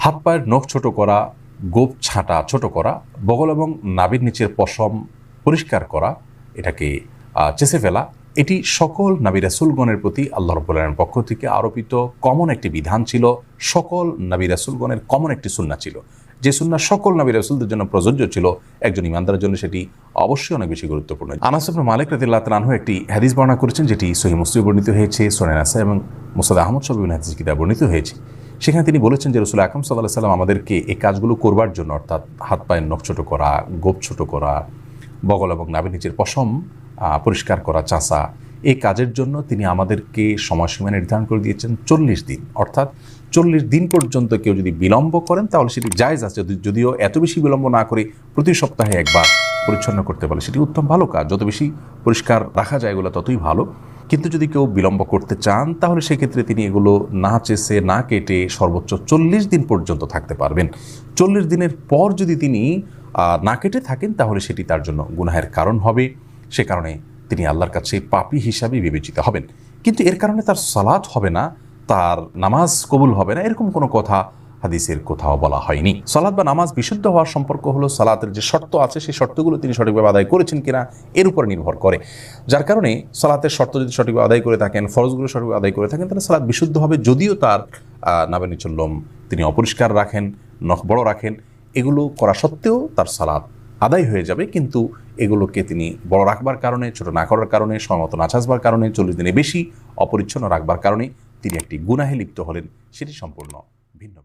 হাত পায়ের নখ ছোট করা, গোঁফ ছাঁটা ছোট করা, বগল এবং নাভির নিচের পশম পরিষ্কার করা, এটাকে চেঁচে ফেলা, এটি সকল নবী রাসূলগণের প্রতি আল্লাহ রাব্বুল আলামিনের পক্ষ থেকে আরোপিত কমন একটি বিধান ছিল। সকল নবী রাসূলগণের কমন একটি সুন্নাহ ছিল। যে সুন্নাহ সকল নবী রাসূলদের জন্য প্রযোজ্য ছিল, একজন ইমানদারের জন্য সেটি অবশ্যই অনেক বেশি গুরুত্বপূর্ণ। আনাস ইবনে মালিক রাদিয়াল্লাহু তাআলা আনহু একটি হাদিস বর্ণনা করেছেন, যেটি সহিহ মুসলিমে বর্ণিত হয়েছে, সুনান নাসাঈ এবং মুসনাদ আহমদ সহ বিভিন্ন হাদিস কিতাবে বর্ণিত হয়েছে। সেখানে তিনি বলেছেন যে রাসূল আকরাম সাল্লাল্লাহু আলাইহি ওয়াসাল্লাম আমাদেরকে এই কাজগুলো করবার জন্য, অর্থাৎ হাত পায়ের নখ ছোট করা, গোঁফ ছোট করা, বগল এবং নাভির নিচের পশম পরিষ্কার করা, চাঁচা, এই কাজের জন্য তিনি আমাদেরকে সময়সীমা নির্ধারণ করে দিয়েছেন 40 দিন। অর্থাৎ 40 দিন পর্যন্ত কেউ যদি বিলম্ব করেন তাহলে সেটি জায়েজ আছে, যদিও এত বেশি বিলম্ব না করে প্রতি সপ্তাহে একবার পরিচ্ছন্ন করতে পারে সেটি উত্তম ভালো কাজ। যত বেশি পরিষ্কার রাখা যায় এগুলো ততই ভালো। কিন্তু যদি কেউ বিলম্ব করতে চান তাহলে সেক্ষেত্রে তিনি এগুলো না চেষে না কেটে সর্বোচ্চ 40 দিন পর্যন্ত থাকতে পারবেন। 40 দিনের পর যদি তিনি না কেটে থাকেন তাহলে সেটি তার জন্য গুনাহের কারণ হবে। সে কারণে তিনি আল্লাহর কাছে পাপী হিসাবে বিবেচিত হবেন। কিন্তু এর কারণে তার সালাত হবে না, তার নামাজ কবুল হবে না, এরকম কোনো কথা হাদিসের কোথাও বলা হয়নি। সালাত বা নামাজ বিশুদ্ধ হওয়ার সম্পর্ক হলো সালাতের যে শর্ত আছে সেই শর্তগুলো তিনি সঠিকভাবে আদায় করেছেন কিনা এর উপর নির্ভর করে। যার কারণে সালাতের শর্ত যদি সঠিকভাবে আদায় করে থাকেন, ফরজগুলো সঠিকভাবে আদায় করে থাকেন, তাহলে সালাত বিশুদ্ধ হবে। যদিও তার নাভির নিচের লোম তিনি অপরিষ্কার রাখেন, নখ বড় রাখেন, এগুলো করা সত্ত্বেও তার সালাত আদায় হয়ে যাবে। কিন্তু এগুলোকে তিনি বড় রাখবার কারণে, ছোট না করার কারণে, সময়মতো না চাষবার কারণে, 40 দিনে বেশি অপরিচ্ছন্ন রাখবার কারণে তিনি একটি গুনাহে লিপ্ত হলেন, সেটি সম্পূর্ণ ভিন্ন।